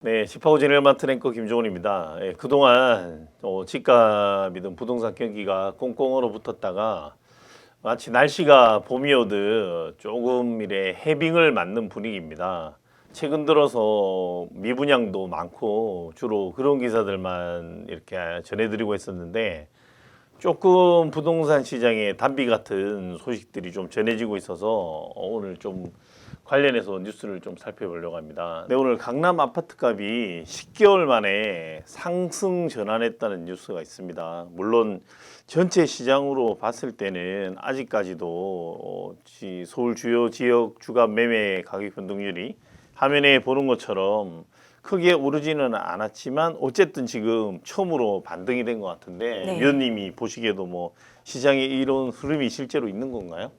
네, 시파고 제네럴 마트 앵커 김종훈입니다. 예, 그동안 집값이든 부동산 경기가 꽁꽁 얼어붙었다가 마치 날씨가 봄이 오듯 조금 이래 해빙을 맞는 분위기입니다. 최근 들어서 미분양도 많고 주로 그런 기사들만 이렇게 전해드리고 있었는데 조금 부동산 시장에 단비 같은 소식들이 좀 전해지고 있어서 오늘 좀 관련해서 뉴스를 좀 살펴보려고 합니다. 네, 오늘 강남 아파트 값이 10개월 만에 상승 전환했다는 뉴스가 있습니다. 물론 전체 시장으로 봤을 때는 아직까지도 서울 주요 지역 주간 매매 가격 변동률이 화면에 보는 것처럼 크게 오르지는 않았지만 어쨌든 지금 처음으로 반등이 된 것 같은데 네. 위원님이 보시기에도 뭐 시장에 이런 흐름이 실제로 있는 건가요?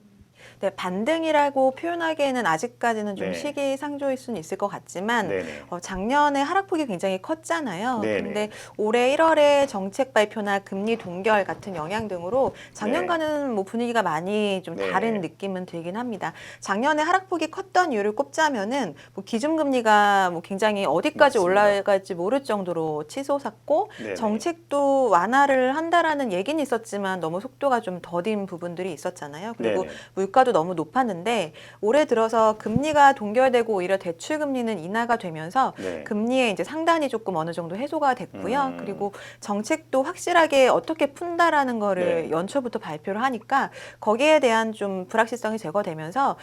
네, 반등이라고 표현하기에는 아직까지는 좀 네. 시기상조일 수는 있을 것 같지만 네네. 작년에 하락폭이 굉장히 컸잖아요. 네네. 근데 올해 1월에 정책 발표나 금리 동결 같은 영향 등으로 작년과는 뭐 분위기가 많이 좀 네네. 다른 느낌은 들긴 합니다. 작년에 하락폭이 컸던 이유를 꼽자면은 뭐 기준금리가 뭐 굉장히 어디까지 맞습니다. 올라갈지 모를 정도로 치솟았고 네네. 정책도 완화를 한다라는 얘기는 있었지만 너무 속도가 좀 더딘 부분들이 있었잖아요. 그리고 네네. 물가도 너무 높았는데 올해 들어서 금리가 동결되고 오히려 대출 금리는 인하가 되면서 네. 금리의 이제 상단이 조금 어느 정도 해소가 됐고요. 음. 그리고 정책도 확실하게 어떻게 푼다라는 거를 네. 연초부터 발표를 하니까 거기에 대한 좀 불확실성이 제거되면서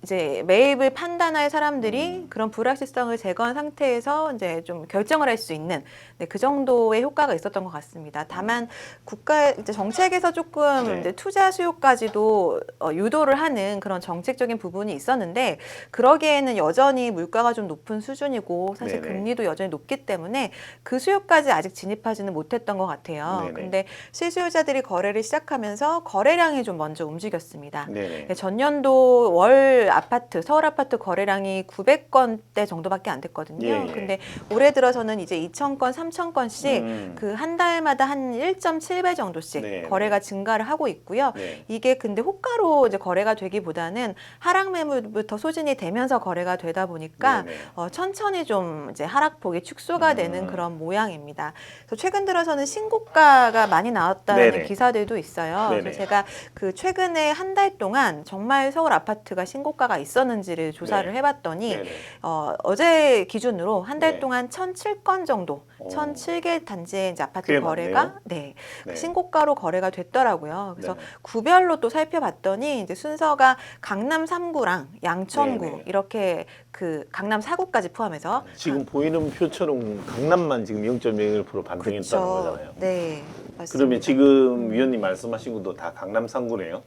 이제 매입을 판단할 사람들이 그런 불확실성을 제거한 상태에서 이제 좀 결정을 할 수 있는 그 정도의 효과가 있었던 것 같습니다. 다만 국가 이제 정책에서 조금 네. 이제 투자 수요까지도 유도를 하는 그런 정책적인 부분이 있었는데 그러기에는 여전히 물가가 좀 높은 수준이고 사실 네네. 금리도 여전히 높기 때문에 그 수요까지 아직 진입하지는 못했던 것 같아요. 네네. 근데 실수요자들이 거래를 시작하면서 거래량이 좀 먼저 움직였습니다. 네네. 전년도 월 아파트, 서울 아파트 거래량이 900건대 정도밖에 안 됐거든요. 예, 예. 근데 올해 들어서는 이제 2,000건, 3,000건씩 그 한 달마다 한 1.7배 정도씩 네, 거래가 증가를 하고 있고요. 네. 이게 근데 호가로 이제 거래가 되기보다는 하락 매물부터 소진이 되면서 거래가 되다 보니까 네네. 천천히 좀 이제 하락폭이 축소가 되는 그런 모양입니다. 그래서 최근 들어서는 신고가가 많이 나왔다는 네네. 기사들도 있어요. 네네. 그래서 제가 그 최근에 한 달 동안 정말 서울 아파트가 신고가가 있었는지를 조사를 네. 해봤더니 네네. 어제 기준으로 한 달 네. 동안 1,007건 정도, 오. 1,007개 단지의 이제 아파트 꽤 거래가 많네요. 네, 네. 신고가로 거래가 됐더라고요. 그래서 네네. 구별로 또 살펴봤더니 이제 순서가 강남 3구랑 양천구 네네. 이렇게 그 강남 4구까지 포함해서 지금 보이는 표처럼 강남만 지금 0.01% 반등했다는 그쵸. 거잖아요. 네, 맞습니다. 그러면 지금 위원님 말씀하신 것도 다 강남 3구네요?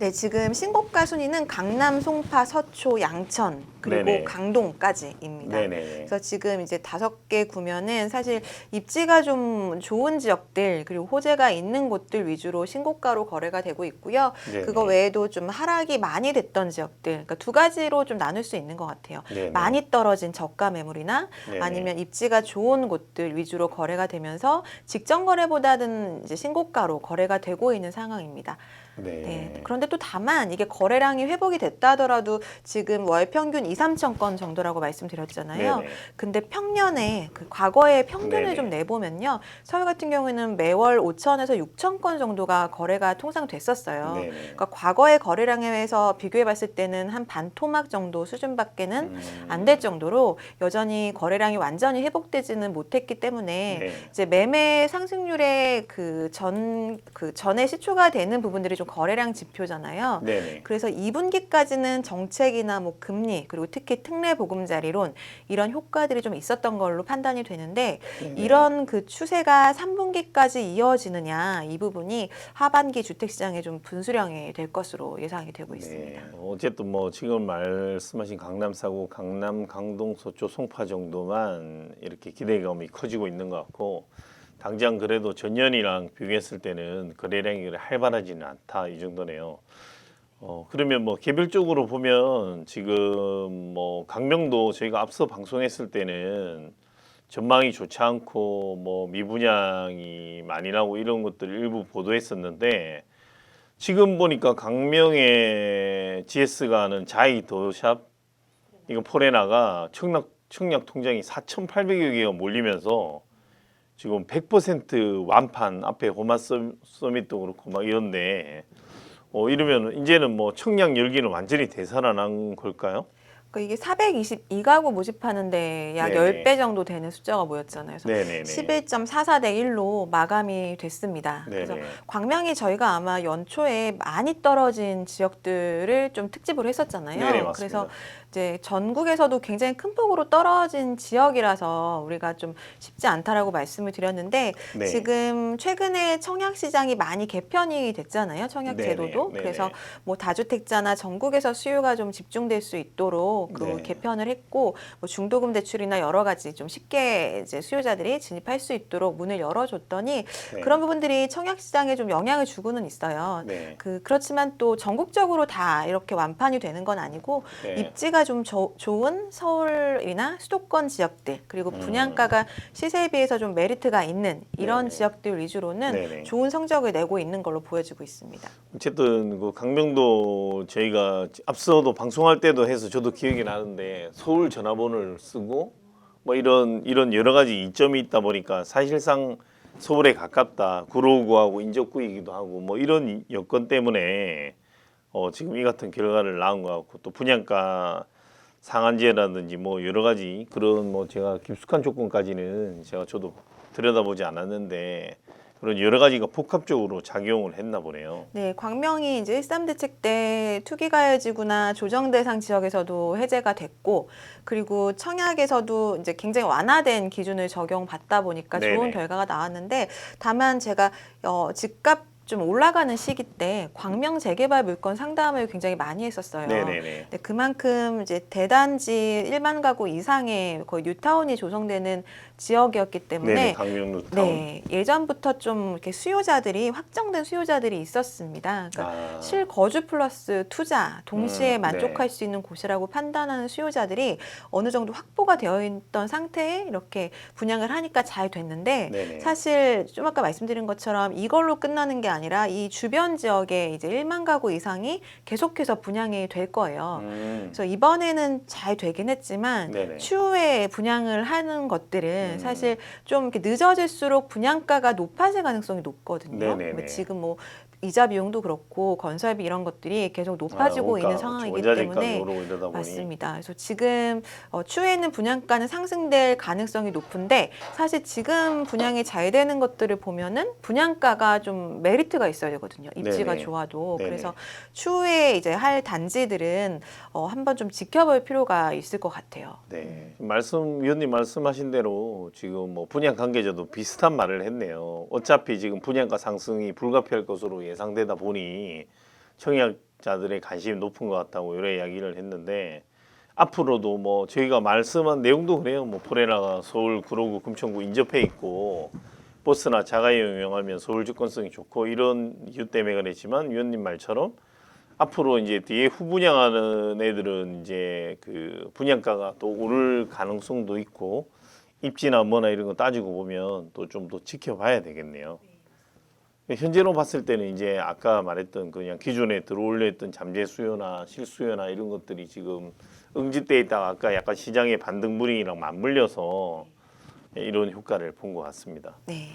네, 지금 신고가 순위는 강남, 송파, 서초, 양천 그리고 네네. 강동까지입니다. 네네. 그래서 지금 이제 5개 구면은 사실 입지가 좀 좋은 지역들 그리고 호재가 있는 곳들 위주로 신고가로 거래가 되고 있고요. 네네. 그거 외에도 좀 하락이 많이 됐던 지역들, 그러니까 두 가지로 좀 나눌 수 있는 것 같아요. 네네. 많이 떨어진 저가 매물이나 네네. 아니면 입지가 좋은 곳들 위주로 거래가 되면서 직전 거래보다는 이제 신고가로 거래가 되고 있는 상황입니다. 네. 네. 그런데 또 다만 이게 거래량이 회복이 됐다 하더라도 지금 월 평균 2, 3천 건 정도라고 말씀드렸잖아요. 네네. 근데 평년에 그 과거의 평균을 네네. 좀 내보면요. 서울 같은 경우에는 매월 5천에서 6천 건 정도가 거래가 통상 됐었어요. 네네. 그러니까 과거의 거래량에서 비교해 봤을 때는 한 반토막 정도 수준밖에는 안 될 정도로 여전히 거래량이 완전히 회복되지는 못했기 때문에 네. 이제 매매 상승률의 그 전에 시초가 되는 부분들이 좀 거래량 지표잖아요. 네네. 그래서 2분기까지는 정책이나 뭐 금리 그리고 특히 특례 보금자리론 이런 효과들이 좀 있었던 걸로 판단이 되는데 네네. 이런 그 추세가 3분기까지 이어지느냐 이 부분이 하반기 주택 시장에 좀 분수령이 될 것으로 예상이 되고 있습니다. 네. 어쨌든 뭐 지금 말씀하신 강남 4구, 강남, 강동, 서초, 송파 정도만 이렇게 기대감이 커지고 있는 것 같고 당장 그래도 전년이랑 비교했을 때는 거래량이 활발하지는 않다 이 정도네요. 그러면 뭐 개별적으로 보면 지금 뭐 강명도 저희가 앞서 방송했을 때는 전망이 좋지 않고 뭐 미분양이 많이 나고 이런 것들 일부 보도했었는데 지금 보니까 강명의 GS가 하는 자이 도샵 이거 포레나가 청락 청약 통장이 4,800여 개가 몰리면서 지금 100% 완판 앞에 호마 서밋도 그렇고 막 이런데 이러면 이제는 뭐 청약 열기는 완전히 되살아난 걸까요? 그러니까 이게 422가구 모집하는데 약 네네. 10배 정도 되는 숫자가 모였잖아요. 그래서 네네네. 11.44 대 1로 마감이 됐습니다. 그래서 네네. 광명이 저희가 아마 연초에 많이 떨어진 지역들을 좀 특집을 했었잖아요. 네네, 맞습니다. 그래서 이제 전국에서도 굉장히 큰 폭으로 떨어진 지역이라서 우리가 좀 쉽지 않다라고 말씀을 드렸는데 네. 지금 최근에 청약 시장이 많이 개편이 됐잖아요. 청약 네네, 제도도. 네네. 그래서 뭐 다주택자나 전국에서 수요가 좀 집중될 수 있도록 그 네. 개편을 했고 뭐 중도금 대출이나 여러 가지 좀 쉽게 이제 수요자들이 진입할 수 있도록 문을 열어줬더니 네. 그런 부분들이 청약 시장에 좀 영향을 주고는 있어요. 네. 그렇지만 또 전국적으로 다 이렇게 완판이 되는 건 아니고 네. 입지가 좀 좋은 서울이나 수도권 지역들 그리고 분양가가 시세에 비해서 좀 메리트가 있는 이런 네네. 지역들 위주로는 네네. 좋은 성적을 내고 있는 걸로 보여지고 있습니다. 어쨌든 그 강명도 저희가 앞서도 방송할 때도 해서 저도 기억이 나는데 서울 전화번호를 쓰고 뭐 이런 여러 가지 이점이 있다 보니까 사실상 서울에 가깝다 구로구하고 인접구이기도 하고 뭐 이런 여건 때문에 지금 이 같은 결과를 낳은 것 같고 또 분양가 상한제라든지 뭐 여러 가지 그런 뭐 제가 깊숙한 조건까지는 저도 들여다보지 않았는데 그런 여러 가지가 복합적으로 작용을 했나 보네요. 네, 광명이 이제 13 대책 때 투기가해지구나 조정 대상 지역에서도 해제가 됐고, 그리고 청약에서도 이제 굉장히 완화된 기준을 적용받다 보니까 좋은 네네. 결과가 나왔는데, 다만 제가 집값 좀 올라가는 시기 때 광명 재개발 물건 상담을 굉장히 많이 했었어요. 네네네. 근데 그만큼 이제 대단지 1만 가구 이상의 거의 뉴타운이 조성되는 지역이었기 때문에 네네. 강명 루타운. 네, 예전부터 좀 이렇게 수요자들이 확정된 수요자들이 있었습니다. 그러니까 아, 실거주 플러스 투자 동시에 네. 만족할 수 있는 곳이라고 판단하는 수요자들이 어느 정도 확보가 되어 있던 상태에 이렇게 분양을 하니까 잘 됐는데 네네. 사실 좀 아까 말씀드린 것처럼 이걸로 끝나는 게 아니라 이 주변 지역에 이제 1만 가구 이상이 계속해서 분양이 될 거예요. 그래서 이번에는 잘 되긴 했지만 네네. 추후에 분양을 하는 것들은 사실 좀 이렇게 늦어질수록 분양가가 높아질 가능성이 높거든요. 네네네. 뭐 지금 뭐 이자 비용도 그렇고 건설비 이런 것들이 계속 높아지고 원가, 있는 상황이기 원자재값이 때문에 오르고 이러다 보니 맞습니다. 그래서 지금 추후에는 분양가는 상승될 가능성이 높은데 사실 지금 분양이 잘 되는 것들을 보면은 분양가가 좀 메리트가 있어야 되거든요. 입지가 네네. 좋아도. 네네. 그래서 추후에 이제 할 단지들은 한번 좀 지켜볼 필요가 있을 것 같아요. 네. 위원님 말씀하신 대로 지금 뭐 분양 관계자도 비슷한 말을 했네요. 어차피 지금 분양가 상승이 불가피할 것으로 예상되다 보니 청약자들의 관심이 높은 것 같다고 여러 이야기를 했는데 앞으로도 뭐 저희가 말씀한 내용도 그래요. 뭐 포레나가 서울 구로구 금천구 인접해 있고 버스나 자가용 이용하면 서울 접근성이 좋고 이런 이유 때문에 그랬지만 위원님 말처럼 앞으로 이제 뒤에 후분양하는 애들은 이제 그 분양가가 또 오를 가능성도 있고 입지나 뭐나 이런 거 따지고 보면 또 좀 더 지켜봐야 되겠네요. 현재로 봤을 때는 이제 아까 말했던 그냥 기존에 들어올려 있던 잠재 수요나 실수요나 이런 것들이 지금 응집돼 있다가 아까 약간 시장의 반등 분위기랑 맞물려서 이런 효과를 본 것 같습니다. 네.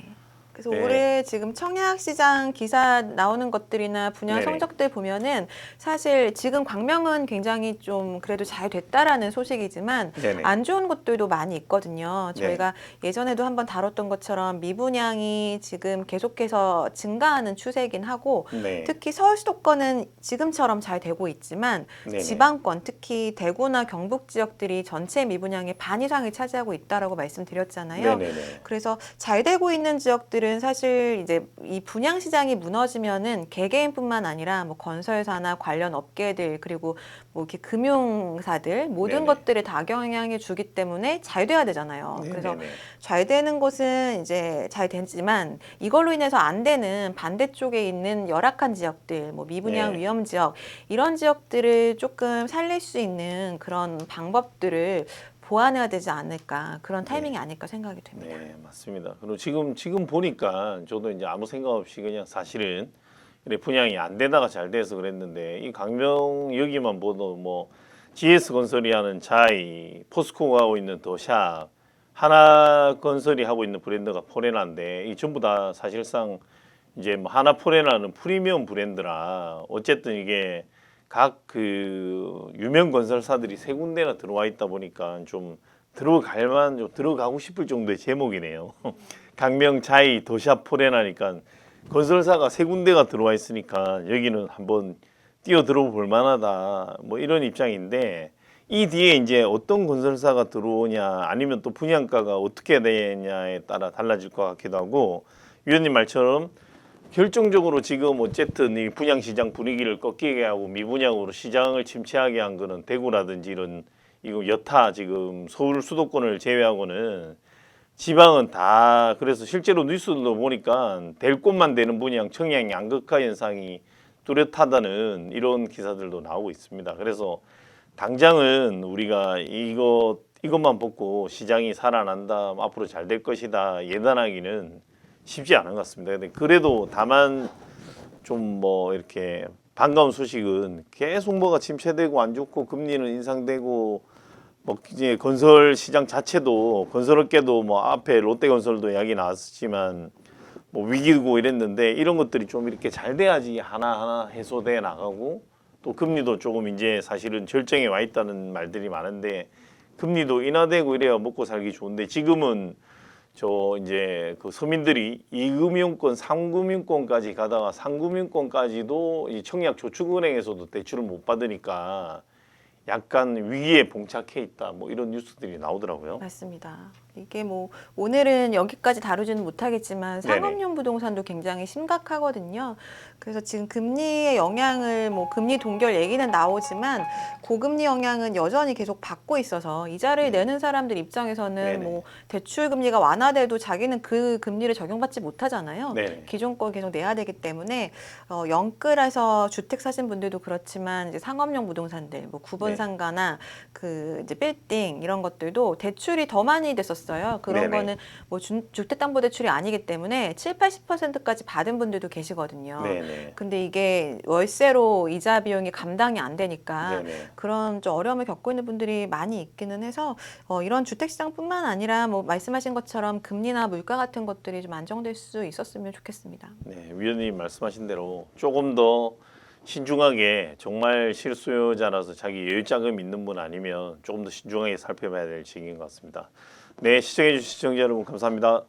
그래서 네. 올해 지금 청약 시장 기사 나오는 것들이나 분양 네네. 성적들 보면은 사실 지금 광명은 굉장히 좀 그래도 잘 됐다라는 소식이지만 네네. 안 좋은 곳들도 많이 있거든요. 네. 저희가 예전에도 한번 다뤘던 것처럼 미분양이 지금 계속해서 증가하는 추세이긴 하고 네. 특히 서울 수도권은 지금처럼 잘 되고 있지만 네네. 지방권 특히 대구나 경북 지역들이 전체 미분양의 반 이상을 차지하고 있다라고 말씀드렸잖아요. 네네네. 그래서 잘 되고 있는 지역들은 사실 이제 이 분양 시장이 무너지면은 개개인뿐만 아니라 뭐 건설사나 관련 업계들 그리고 뭐 이렇게 금융사들 모든 네네. 것들에 다 영향을 주기 때문에 잘 돼야 되잖아요. 그래서 네네네. 잘 되는 곳은 이제 잘 되지만 이걸로 인해서 안 되는 반대쪽에 있는 열악한 지역들, 뭐 미분양 네. 위험 지역 이런 지역들을 조금 살릴 수 있는 그런 방법들을 보완해야 되지 않을까 그런 타이밍이 아닐까 생각이 됩니다. 네, 맞습니다. 그리고 지금 보니까 저도 이제 아무 생각 없이 그냥 사실은 이래 분양이 안 되다가 잘 돼서 그랬는데 이 강명 여기만 보도 뭐 GS건설이 하는 자이, 포스코가 하고 있는 더샵, 하나건설이 하고 있는 브랜드가 포레나인데 이 전부 다 사실상 이제 뭐 하나 포레나는 프리미엄 브랜드라 어쨌든 이게 각 그 유명 건설사들이 세 군데나 들어와 있다 보니까 좀 들어갈만 좀 들어가고 싶을 정도의 제목이네요. 강명 자이 더샵 포레나니까 건설사가 세 군데가 들어와 있으니까 여기는 한번 뛰어들어 볼 만하다 뭐 이런 입장인데 이 뒤에 이제 어떤 건설사가 들어오냐 아니면 또 분양가가 어떻게 되냐에 따라 달라질 것 같기도 하고 위원님 말처럼 결정적으로 지금 어쨌든 이 분양 시장 분위기를 꺾이게 하고 미분양으로 시장을 침체하게 한 거는 대구라든지 이런 이거 여타 지금 서울 수도권을 제외하고는 지방은 다 그래서 실제로 뉴스도 보니까 될 곳만 되는 분양 청약 양극화 현상이 뚜렷하다는 이런 기사들도 나오고 있습니다. 그래서 당장은 우리가 이것만 보고 시장이 살아난다, 앞으로 잘 될 것이다 예단하기는 쉽지 않은 것 같습니다. 근데 그래도 다만 좀 뭐 이렇게 반가운 소식은 계속 뭐가 침체되고 안 좋고 금리는 인상되고 뭐 이제 건설 시장 자체도 건설업계도 뭐 앞에 롯데건설도 이야기 나왔지만 뭐 위기고 이랬는데 이런 것들이 좀 이렇게 잘 돼야지 하나하나 해소돼 나가고 또 금리도 조금 이제 사실은 절정에 와 있다는 말들이 많은데 금리도 인하되고 이래야 먹고 살기 좋은데 지금은 저 이제 그 서민들이 2금융권, 3금융권까지 가다가 3금융권까지도 이 청약저축은행에서도 대출을 못 받으니까 약간 위기에 봉착해 있다. 뭐 이런 뉴스들이 나오더라고요. 맞습니다. 이게 뭐 오늘은 여기까지 다루지는 못하겠지만 네네. 상업용 부동산도 굉장히 심각하거든요. 그래서 지금 금리의 영향을 뭐 금리 동결 얘기는 나오지만 고금리 영향은 여전히 계속 받고 있어서 이자를 내는 사람들 입장에서는 네네. 뭐 대출 금리가 완화돼도 자기는 그 금리를 적용받지 못하잖아요. 네네. 기존 거 계속 내야 되기 때문에 영끌해서 주택 사신 분들도 그렇지만 이제 상업용 부동산들 뭐 구분 네. 상가나 그 이제 빌딩 이런 것들도 대출이 더 많이 됐었어요. 그런 네네. 거는 뭐 주택담보대출이 아니기 때문에 7, 80%까지 받은 분들도 계시거든요. 네네. 근데 이게 월세로 이자 비용이 감당이 안 되니까 네네. 그런 좀 어려움을 겪고 있는 분들이 많이 있기는 해서 이런 주택시장뿐만 아니라 뭐 말씀하신 것처럼 금리나 물가 같은 것들이 좀 안정될 수 있었으면 좋겠습니다. 네, 위원님 말씀하신 대로 조금 더 신중하게 정말 실수요자라서 자기 여유자금 있는 분 아니면 조금 더 신중하게 살펴봐야 될 시기인 것 같습니다. 네, 시청해주신 시청자 여러분 감사합니다.